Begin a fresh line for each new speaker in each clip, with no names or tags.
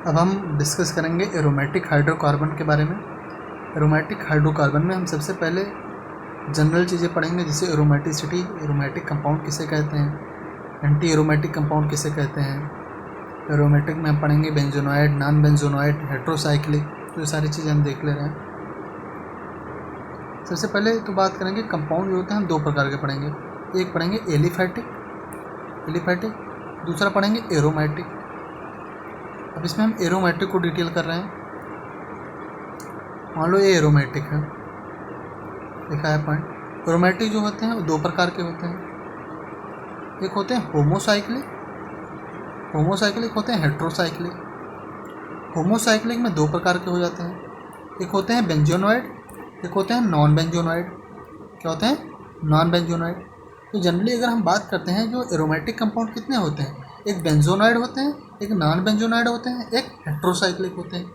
अब हम डिस्कस करेंगे एरोमेटिक हाइड्रोकार्बन के बारे में। एरोमेटिक हाइड्रोकार्बन में हम सबसे पहले जनरल चीज़ें पढ़ेंगे, जैसे एरोमेटिसिटी, एरोमेटिक कंपाउंड किसे कहते हैं, एंटी एरोमेटिक कंपाउंड किसे कहते हैं। एरोमेटिक में हम पढ़ेंगे बेंजोनॉइड, नॉन बेंजोनॉइड, हेट्रोसाइक्लिक, तो ये सारी चीज़ें हम देख ले रहे हैं। सबसे पहले तो बात करेंगे कंपाउंड जो होते हैं, हम दो प्रकार के पढ़ेंगे। एक पढ़ेंगे एलिफैटिक, दूसरा पढ़ेंगे एरोमेटिक। अब इसमें हम एरोमेटिक को डिटेल कर रहे हैं। मान लो ये एरोमेटिक है, लिखा है पॉइंट। एरोमेटिक जो होते हैं वो दो प्रकार के होते हैं। एक होते हैं होमोसाइक्लिक होते हैं हेट्रोसाइक्लिक। होमोसाइक्लिक में दो प्रकार के हो जाते हैं, एक होते हैं बेंजोनॉइड, एक होते हैं नॉन बेंजोनॉइड। क्या होते हैं? Non benzenoid. तो जनरली अगर हम बात करते हैं, जो एरोमेटिक कंपाउंड कितने होते हैं, एक बेंजोनॉइड होते हैं, एक नॉन बेंजोनॉइड होते हैं, एक हेट्रोसाइक्लिक होते हैं।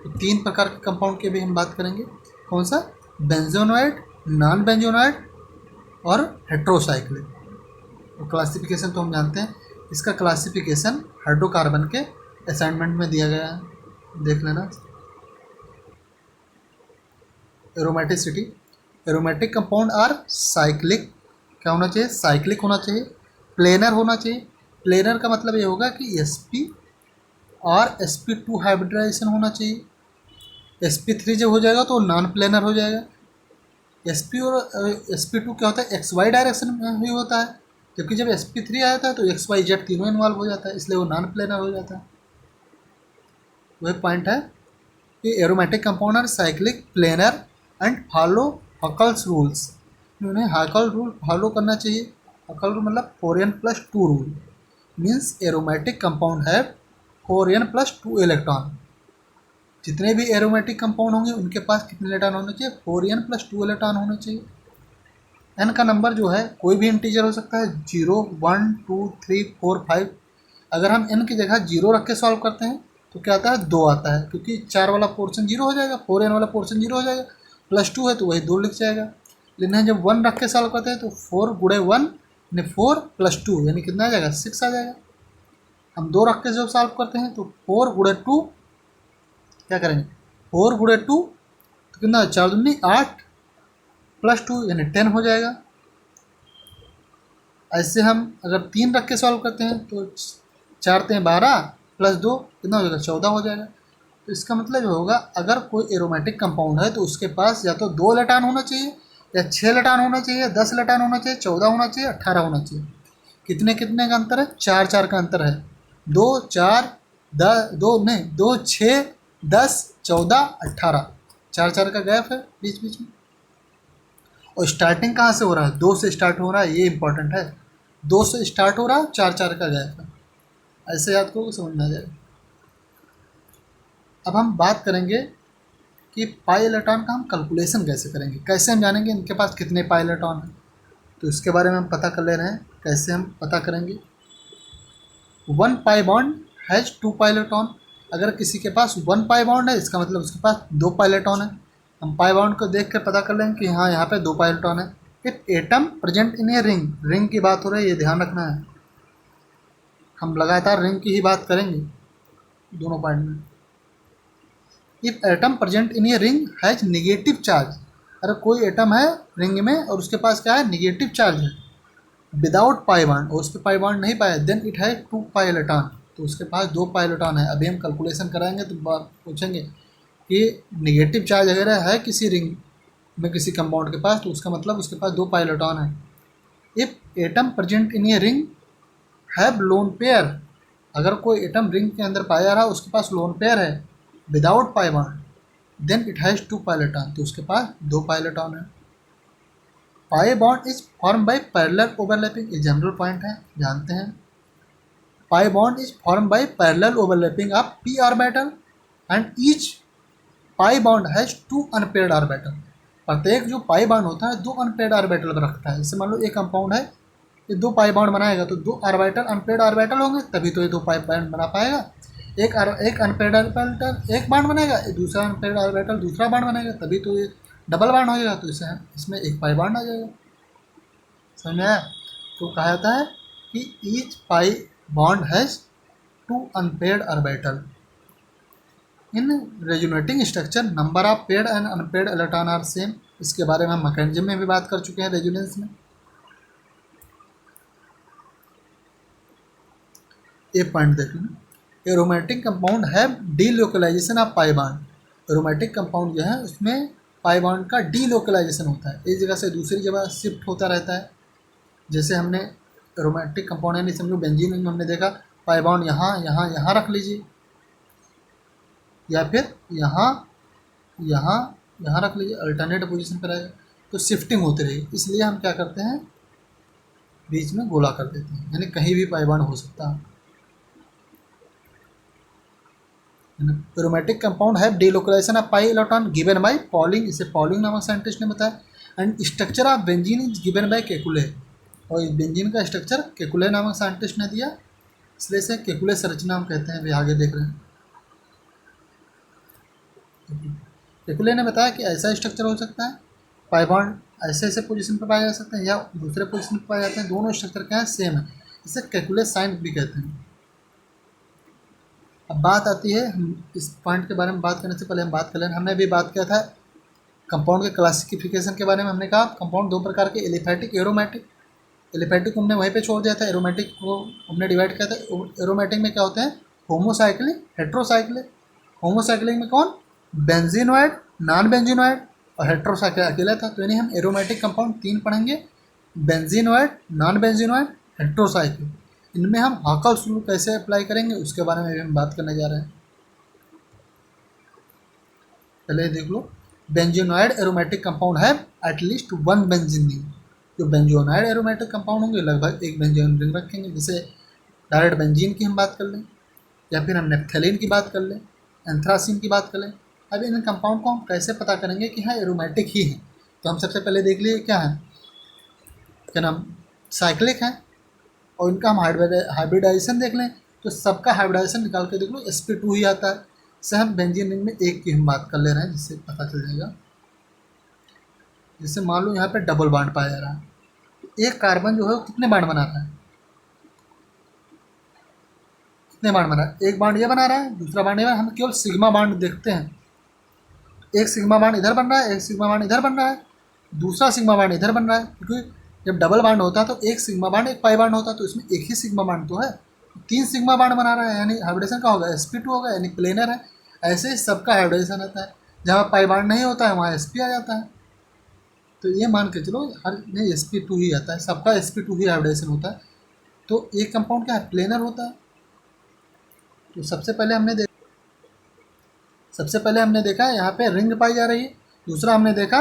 तो तीन प्रकार के कंपाउंड की भी हम बात करेंगे। कौन सा? बेंजोनॉइड, नॉन बेंजोनॉइड और हेट्रोसाइक्लिक। तो क्लासिफिकेशन तो हम जानते हैं, इसका क्लासिफिकेशन हाइड्रोकार्बन के असाइनमेंट में दिया गया है, देख लेना। Aromaticity, aromatic compound are cyclic. क्या होना चाहिए? साइक्लिक होना चाहिए, प्लेनर होना चाहिए। प्लेनर का मतलब ये होगा कि sp और sp2 हाइब्रिडाइजेशन होना चाहिए। sp3 जब हो जाएगा तो नॉन प्लेनर हो जाएगा। sp और sp2 क्या होता है? xy डायरेक्शन में ही होता है, जबकि जब sp3 आता है तो xyz तीनों इन्वॉल्व हो जाता है, इसलिए वो नॉन प्लेनर हो जाता है। वही पॉइंट है कि aromatic compound are cyclic, planar and follow Huckel's rules. उन्हें हकल रूल फॉलो करना चाहिए। हकल रूल मतलब 4n+2 rule. Means aromatic compound है 4n+2 इलेक्ट्रॉन। जितने भी एरोमेटिक कंपाउंड होंगे उनके पास कितने इलेक्ट्रॉन होने चाहिए? 4n+2 इलेक्ट्रॉन होने चाहिए। एन का नंबर जो है कोई भी इंटीजर हो सकता है, 0, 1, 2, 3, 4, 5। अगर हम एन की जगह 0 रख के सॉल्व करते हैं तो क्या आता है? 2 आता है, क्योंकि 4 वाला पोर्शन 0 हो जाएगा, 4n वाला पोर्शन 0 हो जाएगा, +2 है तो वही 2 लिख जाएगा। लेकिन जब 1 रख के सॉल्व करते हैं तो 4 गुणे 1 यानी 4 + 2 यानी कितना आ जाएगा? 6 आ जाएगा। हम 2 रख के जब सॉल्व करते हैं तो 4 गुणे 2 क्या करेंगे? 4 गुणे 2 तो कितना? 4 दूनी 8 +2 यानी 10 हो जाएगा। ऐसे हम अगर 3 रख के सॉल्व करते हैं तो 4 × 12 + 2 कितना हो जाएगा? 14 हो जाएगा। तो इसका मतलब ये होगा, अगर कोई एरोमेटिक कंपाउंड है तो उसके पास या तो 2 इलेक्ट्रॉन होना चाहिए, या 6 इलेक्ट्रॉन होना चाहिए, 10 इलेक्ट्रॉन होना चाहिए, 14 होना चाहिए, 18 होना चाहिए। कितने कितने का अंतर है? 4 का अंतर है। 2 4 2 6 10 14 18, 4 का गैप है बीच बीच में। और स्टार्टिंग कहाँ से हो रहा है? 2 से स्टार्ट हो रहा है, ये इंपॉर्टेंट है। 2 से स्टार्ट हो रहा है, 4 का गैप है। ऐसे याद करो, समझ में आ जाएगा। अब हम बात करेंगे कि पाई इलेक्ट्रॉन का हम कैलकुलेशन कैसे करेंगे, कैसे हम जानेंगे इनके पास कितने पाई इलेक्ट्रॉन हैं। तो इसके बारे में हम पता कर ले रहे हैं। कैसे हम पता करेंगे? 1 पाई बॉन्ड हैज़ 2 पाई इलेक्ट्रॉन। अगर किसी के पास 1 पाई बॉन्ड है, इसका मतलब उसके पास 2 पाई इलेक्ट्रॉन है। हम पाई बॉन्ड को देख कर पता कर लेंगे कि हाँ, यहाँ पे 2 पाई इलेक्ट्रॉन है। If atom present in a ring, ring की बात हो रही है, ये ध्यान रखना है। हम लगातार रिंग की ही बात करेंगे दोनों पॉइंट में। If atom present in a ring has negative charge, अगर कोई एटम है रिंग में और उसके पास क्या है? निगेटिव चार्ज है, विदाउट पाई बॉन्ड, और उस पर पाई बॉन्ड नहीं पाया, then it has 2 pi electron, तो उसके पास 2 पाई इलेक्ट्रॉन है। अभी हम कैलकुलेशन कराएंगे तो पूछेंगे कि निगेटिव चार्ज अगर है किसी रिंग में किसी कंपाउंड के पास, तो उसका मतलब उसके पास 2 पाई इलेक्ट्रॉन है। If atom present in a ring have lone pair, अगर कोई एटम रिंग के अंदर पाया जा रहा है, उसके पास लोन पेयर है without pi bond, then it has 2 pi electron, तो उसके पास 2 पाई इलेक्ट्रॉन है। Pi bond is form by parallel overlapping, ये जनरल पॉइंट है, जानते हैं। Pi bond is form by parallel overlapping of p orbital and each pi bond has 2 unpaired orbital. प्रत्येक जो पाई बॉन्ड होता है 2 अनपेयर्ड ऑर्बिटल रखता है। जैसे मान लो एक कंपाउंड है, ये 2 पाई बॉन्ड बनाएगा तो 2 ऑर्बिटल अनपेयर्ड ऑर्बिटल होंगे, तभी तो ये 2 पाई बॉन्ड बना पाएगा। एक अनपेयर्ड ऑर्बिटल एक बॉन्ड बनेगा, दूसरा अनपेयर्ड ऑर्बिटल दूसरा बॉन्ड बनेगा, तभी तो ये डबल बॉन्ड हो जाएगा। तो इसमें एक पाई बॉन्ड आ जाएगा। समझ में आया? तो कहा जाता है कि each pi bond has 2 unpaired orbital. In resonating structure number of paired and unpaired electron are same. इसके बारे में हम मैकेनिज्म में भी बात कर चुके हैं रेजोनेंस में। ये पॉइंट देख लें, एरोमेटिक कंपाउंड है delocalization of pi bond. Aromatic compound जो है उसमें पाई बॉन्ड का डीलोकलाइजेशन होता है, एक जगह से दूसरी जगह शिफ्ट होता रहता है। जैसे हमने एरोमेटिक कंपाउंड यानी समझो बेंजीन में हमने देखा पाई बॉन्ड यहाँ यहाँ यहाँ रख लीजिए, या फिर यहाँ यहाँ यहाँ रख लीजिए, अल्टरनेट पोजीशन पर आएगा तो शिफ्टिंग होती रहेगी। इसलिए हम क्या करते हैं, बीच में गोला कर देते हैं, यानी कहीं भी पाई बॉन्ड हो सकता है। एरोमेटिक कंपाउंड है delocalization of pi electron given by Pauling, इसे पॉलिंग नामक साइंटिस्ट ने बताया। And structure of benzene is given by Kekule, और इस बेंजीन का स्ट्रक्चर केकुले नामक साइंटिस्ट ने दिया, इसलिए इसे केकुले संरचना हम कहते हैं। अभी आगे देख रहे हैं, केकुले ने बताया कि ऐसा स्ट्रक्चर हो सकता है, पाई बॉन्ड ऐसे ऐसे पोजीशन पर पाए जा सकते हैं या दूसरे पोजीशन पर पाए जाते हैं, दोनों स्ट्रक्चर क्या है, सेम है, इसे केकुले साइन भी कहते हैं। अब बात आती है, हम इस पॉइंट के बारे में बात करने से पहले हम बात कर लें, हमने अभी बात किया था कंपाउंड के क्लासिफिकेशन के बारे में। हमने कहा कंपाउंड दो प्रकार के, एलिफैटिक एरोमेटिक। एलिफैटिक हमने वहीं पे छोड़ दिया था, एरोमेटिक को हमने डिवाइड किया था। एरोमेटिक में क्या होते हैं, होमोसाइक्लिक, हेट्रोसाइक्लिक। होमोसाइक्लिक में कौन, बेंजीनॉइड, नॉन बेंजीनॉइड, और हेट्रोसाइक्लिक अकेला था। तो यानी हम एरोमेटिक कंपाउंड तीन पढ़ेंगे, बेंजीनॉइड, नॉन बेंजीनॉइड, हेट्रोसाइक्लिक। इनमें हम हाकल्स रूल कैसे अप्लाई करेंगे उसके बारे में भी हम बात करने जा रहे हैं। पहले देख लो, बेंजीनॉइड एरोमेटिक कंपाउंड है एटलीस्ट वन बेंजीन रिंग। जो बेंजोनाइड एरोमेटिक कंपाउंड होंगे लगभग एक बेंजीन रिंग रखेंगे। जैसे डायरेक्ट बेंजीन की हम बात कर लें, या फिर हम नेफ्थैलीन की बात कर लें, एंथ्रासीन की बात कर लें। अब इन कंपाउंड को हम कैसे पता करेंगे कि हाँ एरोमेटिक ही है, तो हम सबसे पहले देख लिए क्या है, क्या नाम, साइक्लिक है, और इनका हम हाइब्रिडाइजेशन देख लें तो सबका हाइब्रिडाइजेशन निकाल के देख लो sp2 ही आता है। इससे हम बेंजीन रिंग में एक की हम बात कर ले रहे हैं, जिससे पता चल जाएगा। जैसे मान लो यहाँ पे डबल बॉन्ड पाया जा रहा है, एक कार्बन जो है वो कितने बॉन्ड बना रहा है, कितने बॉन्ड बना रहा है, एक बॉन्ड ये बना रहा है, दूसरा बॉन्ड ये बना, हम केवल सिग्मा बॉन्ड देखते हैं। एक सिग्मा बॉन्ड इधर बन रहा है, एक सिग्मा बॉन्ड इधर बन रहा है, दूसरा सिग्मा बॉन्ड इधर बन रहा है। क्योंकि जब डबल बॉन्ड होता है तो एक सिग्मा बॉन्ड एक पाई बॉन्ड होता है, तो इसमें एक ही सिग्मा बॉन्ड तो है, तीन सिग्मा बॉन्ड बना रहा है, यानी हाइब्रिडेशन का होगा sp2 होगा, यानी प्लेनर है। ऐसे ही सबका हाइब्रिडेशन आता है, जहाँ पाई बॉन्ड नहीं होता है वहाँ sp आ जाता है। तो ये मान के चलो हर में sp2 ही आता है, सबका sp2 ही हाइब्रिडेशन होता है। तो एक कंपाउंड क्या है, प्लेनर होता है। तो सबसे पहले हमने देखा यहाँ पे रिंग पाई जा रही है, दूसरा हमने देखा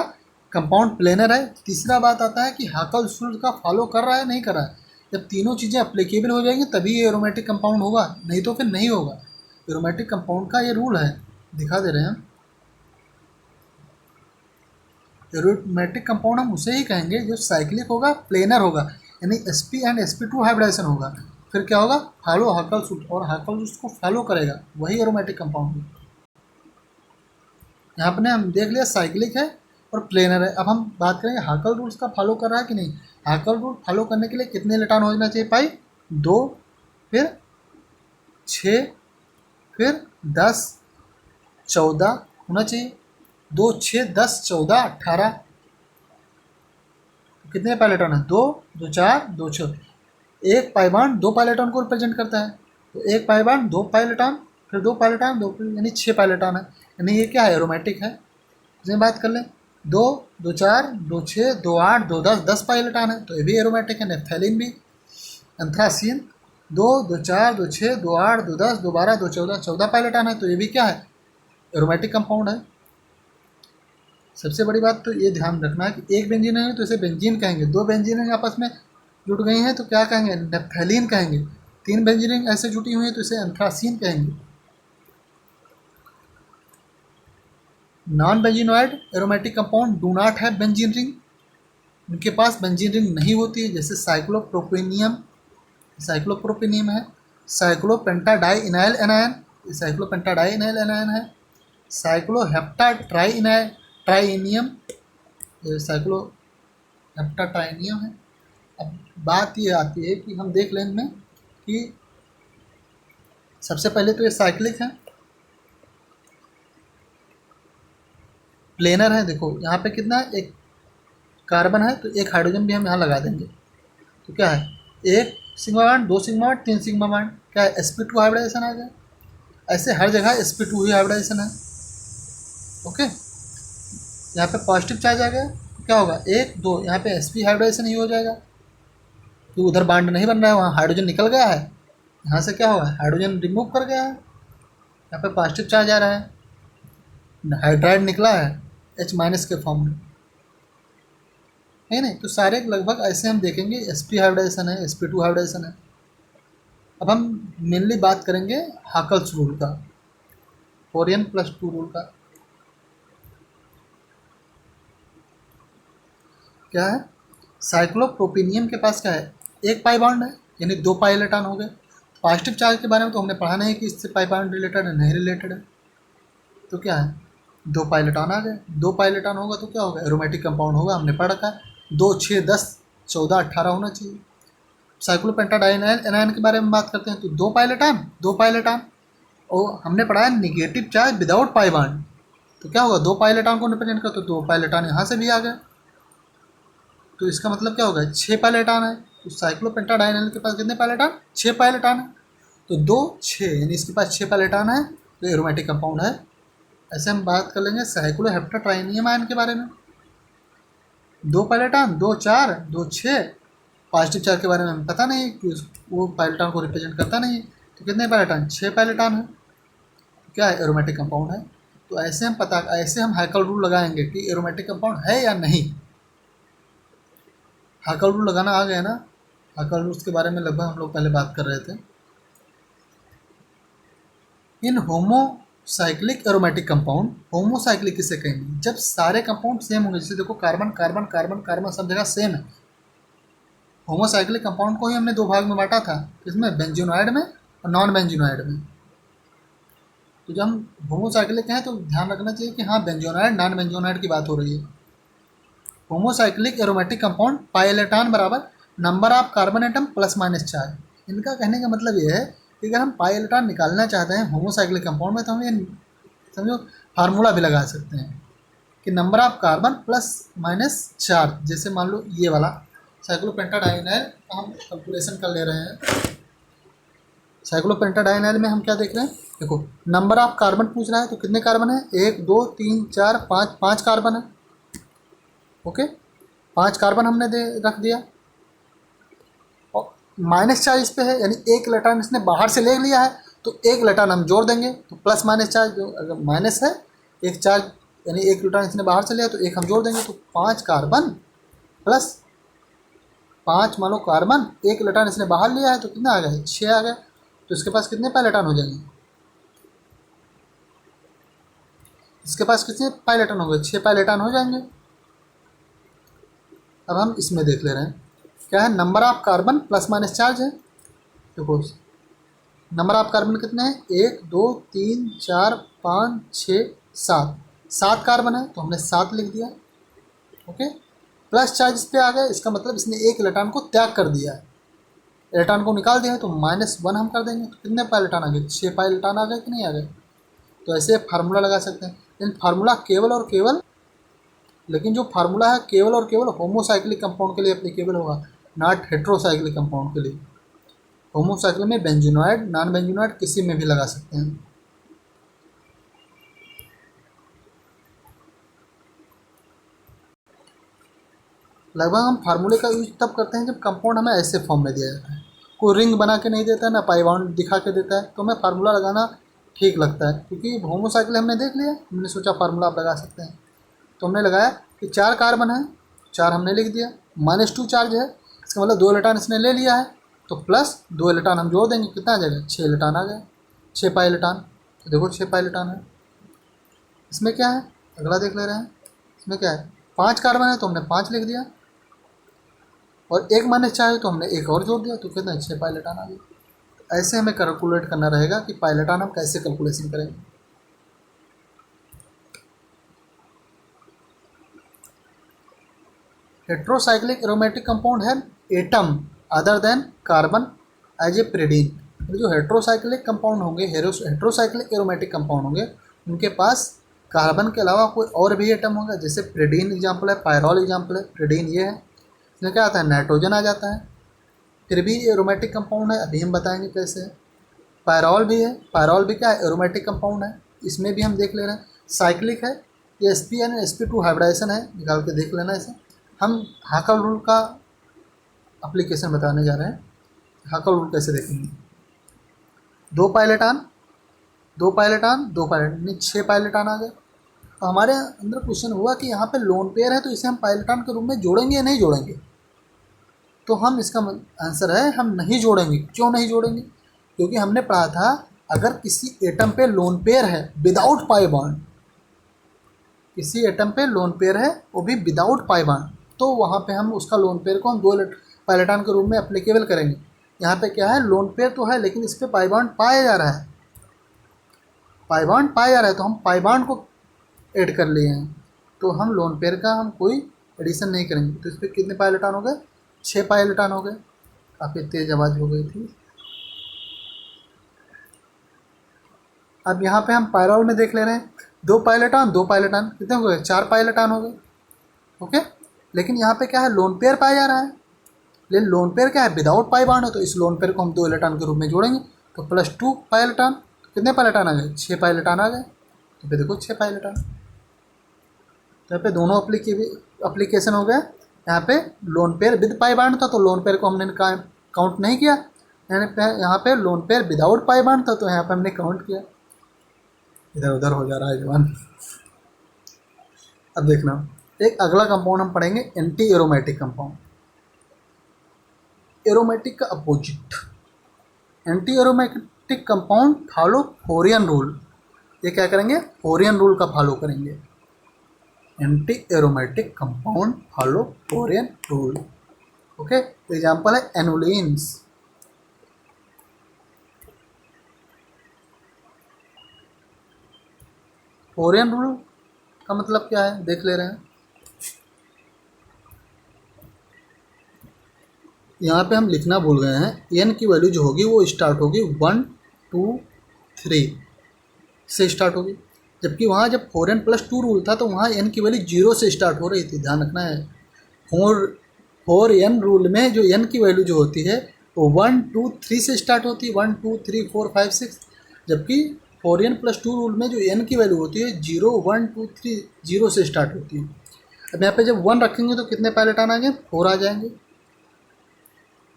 कंपाउंड प्लेनर है, तीसरा बात आता है कि हाकल्स रूल का फॉलो कर रहा है नहीं कर रहा है। जब तीनों चीज़ें अप्लीकेबल हो जाएंगी तभी ये एरोमेटिक कंपाउंड होगा, नहीं तो फिर नहीं होगा। एरोमेटिक कंपाउंड का ये रूल है, दिखा दे रहे हैं हम। एरोमेटिक कंपाउंड हम उसे ही कहेंगे जो साइक्लिक होगा, प्लेनर होगा, यानी sp एंड sp2 हाइब्रिडेशन होगा। फिर क्या होगा, फॉलो हाकल्स रूल, और हाकल्स रूल को फॉलो करेगा, वही एरोमेटिक कंपाउंड होगा। यहाँ पर हम देख लिया साइक्लिक है और प्लेनर है। अब हम बात करेंगे हाकल रूल्स का फॉलो कर रहा है कि नहीं। हाकल रूल फॉलो करने के लिए कितने इलेक्ट्रॉन होना चाहिए, पाई 2, फिर 6, फिर 10, 14 होना चाहिए। 2, 6, 10, 14, 18, कितने पाई इलेक्ट्रॉन है, 2, 2, 4, 2, 6। एक पाई बॉन्ड 2 पाई इलेक्ट्रॉन को रिप्रेजेंट करता है, तो एक पाई बॉन्ड 2 पाई इलेक्ट्रॉन, फिर 2 पाई इलेक्ट्रॉन, 2 यानी 6 पाई इलेक्ट्रॉन है, यानी ये क्या है, एरोमेटिक है। इसमें बात कर लें 2, 2, 4, 2, 6, 2, 8, 2, 10, 10 पाई इलेक्ट्रॉन है, तो ये भी एरोमेटिक है। नेफ्थैलीन भी, एंथ्रासीन 2, 2, 4, 2, 6, 2, 8, 2, 10, 2, 12, 2, 14, 14 पाई इलेक्ट्रॉन है, तो ये भी क्या है, एरोमेटिक कंपाउंड है। सबसे बड़ी बात तो ये ध्यान रखना है कि एक बेंजीन है तो इसे बेंजीन कहेंगे, दो बेंजीन आपस में जुट गई हैं तो क्या कहेंगे, नेफ्थैलीन कहेंगे, तीन बेंजीन ऐसे जुटी हुई हैं तो इसे एंथ्रासीन कहेंगे। Non benzenoid aromatic compound do not have benzene ring, उनके पास बेंजीन रिंग नहीं होती है। जैसे साइक्लोप्रोपेनियम है, साइक्लोपेंटाडाइइनाइल एनायन, साइक्लोपेंटाडाइइनाइल एनायन है, साइक्लोहेप्टाट्राइनियम, साइक्लोहेप्टाट्राइनियम है। अब बात ये आती है कि हम देख लें इनमें कि सबसे पहले तो ये साइक्लिक है, प्लेनर है, देखो यहाँ पे कितना है, एक कार्बन है तो एक हाइड्रोजन भी हम यहाँ लगा देंगे। तो क्या है, एक सिग्मा बॉन्ड, दो सिग्मा बॉन्ड, तीन सिग्मा बॉन्ड, क्या है sp2 हाइब्रिडाइजेशन आ गया। ऐसे हर जगह sp2 ही हाइब्रिडाइजेशन है। ओके, यहाँ पे पॉजिटिव चार्ज आ गया तो क्या होगा, एक दो, यहाँ पे sp हाइब्रिडाइजेशन ही हो जाएगा, तो उधर बॉन्ड नहीं बन रहा है, वहाँ हाइड्रोजन निकल गया है, यहाँ से क्या होगा, हाइड्रोजन रिमूव कर गया है, यहाँ पे पॉजिटिव चार्ज आ रहा है, हाइड्राइड निकला है H माइनस के फॉर्म में, है नहीं। तो सारे लगभग ऐसे हम देखेंगे, sp हाइब्रिडाइजेशन है, sp2 हाइब्रिडाइजेशन है। अब हम मेनली बात करेंगे हाकल्स रूल का, 4n+2 रूल का। क्या है, साइक्लोप्रोपिनियम के पास क्या है, एक पाई बॉन्ड है, यानी दो पाई इलेक्ट्रॉन हो गए। पॉजिटिव चार्ज के बारे में तो हमने पढ़ा नहीं कि इससे पाई बॉन्ड रिलेटेड है, नहीं रिलेटेड है। तो क्या है, दो पाई इलेक्ट्रॉन आ गए, दो पाई इलेक्ट्रॉन होगा तो क्या होगा, एरोमेटिक कंपाउंड होगा, हमने पढ़ रखा है। 2 6 10 14 18 होना चाहिए। साइक्लोपेंटाडाइन एनायन के बारे में बात करते हैं तो दो पाई इलेक्ट्रॉन, दो पाई इलेक्ट्रॉन, और हमने पढ़ा है negative charge without pi bond, तो क्या होगा, दो पाई इलेक्ट्रॉन को रिप्रेजेंट करते तो दो पाई इलेक्ट्रॉन यहाँ से भी आ गए, तो इसका मतलब क्या होगा, 6 पाई इलेक्ट्रॉन है। तो साइक्लोपेंटाडाइन के पास कितने पाई इलेक्ट्रॉन, 6 पाई इलेक्ट्रॉन है, तो 2 6 यानी इसके पास 6 पाई इलेक्ट्रॉन है, तो एरोमेटिक कंपाउंड है। ऐसे हम बात कर लेंगे साइक्लोहेप्टाट्राइनियम आयन के बारे में, दो पाई इलेक्ट्रॉन, 2 4 2 6, पॉजिटिव चार्ज के बारे में हमें पता नहीं कि वो पाई इलेक्ट्रॉन को रिप्रेजेंट करता नहीं है, तो कितने पाई इलेक्ट्रॉन, 6 पाई इलेक्ट्रॉन है, क्या है, एरोमेटिक कंपाउंड है। तो ऐसे हम हाइकल रूल लगाएंगे कि एरोमेटिक कंपाउंड है या नहीं। हाइकल रूल लगाना आ गया ना, हाइकल रूल्स के बारे में लगभग हम लोग पहले बात कर रहे थे। इन होमोसाइक्लिक एरोमेटिक कंपाउंड, होमोसाइक्लिक किसे कहेंगे, जब सारे कंपाउंड सेम होंगे, जैसे देखो कार्बन कार्बन कार्बन कार्बन सब जगह सेम है। होमोसाइक्लिक कंपाउंड को ही हमने दो भाग में बांटा था, इसमें बेंजोनॉइड में और नॉन बेंजोनॉइड में। तो जब हम होमोसाइक्लिक हैं तो ध्यान रखना चाहिए कि हाँ बेंजोनॉइड नॉन बेंजोनॉइड की बात हो रही है। Homocyclic aromatic compound pi electron बराबर number of carbon atom plus minus charge. इनका कहने का मतलब ये है कि अगर हम पाई इलेक्ट्रॉन निकालना चाहते हैं होमोसाइक्लिक कंपाउंड में, तो हम ये समझो फार्मूला भी लगा सकते हैं कि number of carbon plus minus charge. जैसे मान लो ये वाला साइक्लोपेंटाडाइनाइल का हम कैलकुलेशन कर ले रहे हैं। साइक्लोपेंटाडाइनाइल में हम क्या देख रहे हैं, देखो नंबर ऑफ कार्बन पूछ रहा है, तो कितने कार्बन है, 1 2 3 4 5, 5 कार्बन है। ओके, 5 कार्बन हमने रख दिया, और माइनस चार्ज इस पे है, यानी एक इलेक्ट्रॉन इसने बाहर से ले लिया है, तो एक इलेक्ट्रॉन हम जोड़ देंगे, तो प्लस माइनस चार्ज, जो अगर माइनस है एक चार्ज यानी एक इलेक्ट्रॉन इसने बाहर से लिया, तो एक हम जोड़ देंगे, तो 5 कार्बन प्लस 5 मान लो कार्बन, एक इलेक्ट्रॉन इसने बाहर लिया है, तो कितना आ गया, 6 आ गया। तो इसके पास कितने पाई इलेक्ट्रॉन हो जाएंगे, इसके पास कितने पाई इलेक्ट्रॉन हो गए, 6 पाई इलेक्ट्रॉन हो जाएंगे। अब हम इसमें देख ले रहे हैं, क्या है, number of carbon plus minus charge है। देखो नंबर ऑफ कार्बन कितने हैं, 1 2 3 4 5 6 7, 7 कार्बन है, तो हमने 7 लिख दिया। ओके, प्लस चार्ज इस पे आ गया, इसका मतलब इसने एक इलेक्ट्रॉन को त्याग कर दिया है, इलेक्ट्रॉन को निकाल दिया है, तो -1 हम कर देंगे, तो कितने पाई इलेक्ट्रॉन आ गए, 6 पाई इलेक्ट्रॉन आ गए कि नहीं आ गए। तो ऐसे फार्मूला लगा सकते हैं, लेकिन फार्मूला केवल और केवल, लेकिन जो फार्मूला है केवल और केवल होमोसाइक्लिक कंपाउंड के लिए एप्लीकेबल होगा, नॉट हेट्रोसाइक्लिक कंपाउंड के लिए। होमोसाइक्लिक में बेंजोनॉइड नॉन बेंजोनॉइड किसी में भी लगा सकते हैं। लगभग हम फार्मूले का यूज तब करते हैं जब कंपाउंड हमें ऐसे फॉर्म में दिया जाता है, कोई रिंग बना के नहीं देता है ना पाई बॉन्ड दिखा के देता है, तो हमें फार्मूला लगाना ठीक लगता है, क्योंकि होमोसाइक्लिक हमने देख लिया, हमने सोचा फार्मूला आप लगा सकते हैं, तो हमने लगाया कि 4 कार्बन है, 4 हमने लिख दिया, -2 चार्ज है, इसका मतलब 2 इलेक्ट्रॉन इसने ले लिया है, तो प्लस 2 इलेक्ट्रॉन हम जोड़ देंगे, कितना आ जाएगा, 6 इलेक्ट्रॉन आ गया, 6 पाई इलेक्ट्रॉन। तो देखो 6 पाई इलेक्ट्रॉन है। इसमें क्या है, अगला देख ले रहे हैं, इसमें क्या है, 5 कार्बन है, तो हमने 5 लिख दिया, और एक माइनस चार्ज है, तो हमने एक और जोड़ दिया, तो कितना 6 पाई इलेक्ट्रॉन आ गया। ऐसे हमें कैलकुलेट करना रहेगा कि पाई इलेक्ट्रॉन हम कैसे कैलकुलेशन करेंगे। हेट्रोसाइक्लिक एरोमेटिक कंपाउंड है atom other than carbon as a pyridine. जो हेट्रोसाइक्लिक कंपाउंड होंगे, हेट्रोसाइक्लिक एरोमेटिक कंपाउंड होंगे, उनके पास कार्बन के अलावा कोई और भी एटम होगा, जैसे प्रीडीन एग्जाम्पल है, पायरॉल एग्जाम्पल है। प्रीडीन ये है, इसमें क्या आता है, नाइट्रोजन आ जाता है, फिर भी ये एरोमेटिक कंपाउंड है, अभी हम बताएंगे कैसे है। पायरॉल भी है, पायरॉल भी क्या है, एरोमेटिक कंपाउंड है, इसमें भी हम देख ले रहे हैं। साइक्लिक है, ये sp2 हाइब्रिडाइजेशन है, निकाल के देख लेना इसे। हम हाकल रूल का एप्लीकेशन बताने जा रहे हैं, हाकल रूल कैसे देखेंगे। दो पायलेटान, दो पायलेटान, दो पायलेटान, 6 पायलेटान आ गए। तो हमारे अंदर क्वेश्चन हुआ कि यहाँ पे लोन पेयर है, तो इसे हम पायलेटान के रूप में जोड़ेंगे या नहीं जोड़ेंगे। तो हम इसका आंसर है हम नहीं जोड़ेंगे। क्यों नहीं जोड़ेंगे? क्योंकि हमने पढ़ा था अगर किसी एटम पे लोन पेयर है विदाउट पाई बॉन्ड, किसी एटम पे लोन पेयर है वो भी विदाउट पाई बॉन्ड, तो वहाँ पे हम उसका लोन पेयर को हम दो पायलेटान के रूप में एप्लीकेबल करेंगे। यहाँ पे क्या है, लोन पेयर तो है लेकिन इस पर पाई बॉन्ड पाया जा रहा है, पाई बॉन्ड पाया जा रहा है, तो हम पाई बॉन्ड को ऐड कर लिए हैं, तो हम लोन पेयर का हम कोई एडिशन नहीं करेंगे। तो इस पर कितने पायलेटान हो गए, 6 पायलेटान हो गए। काफ़ी तेज़ आवाज़ हो गई थी। अब यहाँ पे हम पायरॉल में देख ले रहे हैं, दो पायलेटान, दो पायलेटान, कितने हो गए, 4 पायलेटान हो गए। ओके, लेकिन यहाँ पे क्या है, लोन पेयर पाया जा रहा है, लेकिन लोन पेयर क्या है, विदाउट पाई बॉन्ड है, तो इस लोन पेयर को हम दो इलेक्ट्रॉन के रूप में जोड़ेंगे, तो +2 पायलेटान, कितने पायलेटान आ गए, 6 पायलेटान आ गए। तो फिर देखो 6 पायलेटान, तो यहाँ पे दोनों एप्लीकेशन हो गए। यहाँ पे lone pair with pi bond था, तो लोन पेयर को हमने काउंट नहीं किया। यहाँ पे lone pair without pi bond था, तो यहाँ पे हमने काउंट किया। इधर उधर हो जा रहा है जवान। अब देखना, एक अगला कंपाउंड हम पढ़ेंगे, एंटी एरोमेटिक कंपाउंड। एरोमेटिक का opposite, anti aromatic compound follow फोरियन rule. ये क्या करेंगे, फोरियन रूल का फॉलो करेंगे। Anti aromatic compound follow फोरियन rule. Okay, example है एनुलिन्स। फोरियन रूल का मतलब क्या है, देख ले रहे हैं। यहाँ पे हम लिखना भूल गए हैं, एन की वैल्यू जो होगी वो स्टार्ट होगी 1 2 3 से स्टार्ट होगी, जबकि वहाँ जब 4n+2 रूल था तो वहाँ एन की वैल्यू 0 से स्टार्ट हो रही थी, ध्यान रखना है। 4n रूल में जो एन की वैल्यू जो होती है वो 1 2 3 से स्टार्ट होती है, 1 2 3 4 5 6, जबकि 4n+2 रूल में जो एन की वैल्यू होती है 0 1 2 3 0 से स्टार्ट होती है। अब यहाँ पे जब 1 रखेंगे तो कितने पायलेटान आएंगे, 4 आ जाएंगे।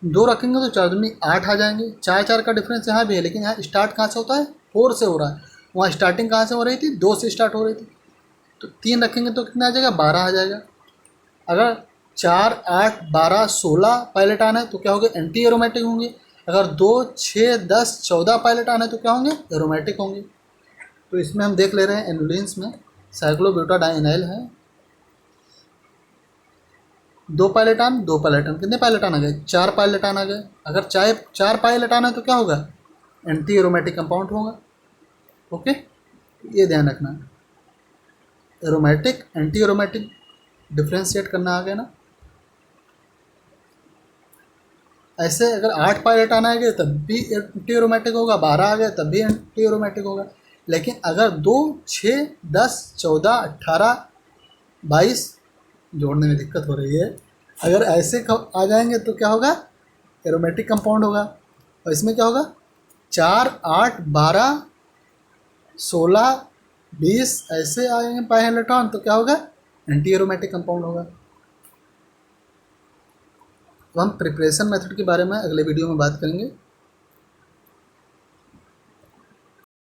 2 रखेंगे तो 4 दूनी 8 आ जाएंगे। 4 का डिफरेंस यहाँ भी है, लेकिन यहाँ स्टार्ट कहाँ से होता है, 4 से हो रहा है। वहाँ स्टार्टिंग कहाँ से हो रही थी, 2 से स्टार्ट हो रही थी। तो 3 रखेंगे तो कितना आ जाएगा, 12 आ जाएगा। अगर 4 8 12 16 पायलेटान है तो क्या होंगे, एंटी एरोमेटिक होंगे। अगर 2 6 10 14 पायलेटान है तो क्या होंगे, एरोमेटिक होंगे। तो इसमें हम देख ले रहे हैं एनुलिन्स में साइक्लोब्यूटाडाइनाइल है, 2 पायलेटान, 2 पायलेटान, कितने पायलेटान आ गए, 4 पायलेटान आ गए। अगर 4 पायलेटान है तो क्या होगा, एंटी एरोमेटिक कंपाउंड होगा। ओके, ये ध्यान रखना है, एरोमेटिक एंटी एरोमेटिक डिफ्रेंशिएट करना आ गया ना। ऐसे अगर 8 पायलेटान आ गए तब भी एंटी एरोमेटिक होगा, 12 आ गए तब भी एंटी एरोमेटिक होगा। लेकिन अगर 2 6 10 14 18 22 जोड़ने में दिक्कत हो रही है, अगर ऐसे आ जाएंगे तो क्या होगा, एरोमेटिक कंपाउंड होगा। और इसमें क्या होगा, 4 8 12 16 20 ऐसे आएंगे पायलेटान तो क्या होगा, एंटी एरोमेटिक कंपाउंड होगा। तो हम प्रिपरेशन मेथड के बारे में अगले वीडियो में बात करेंगे।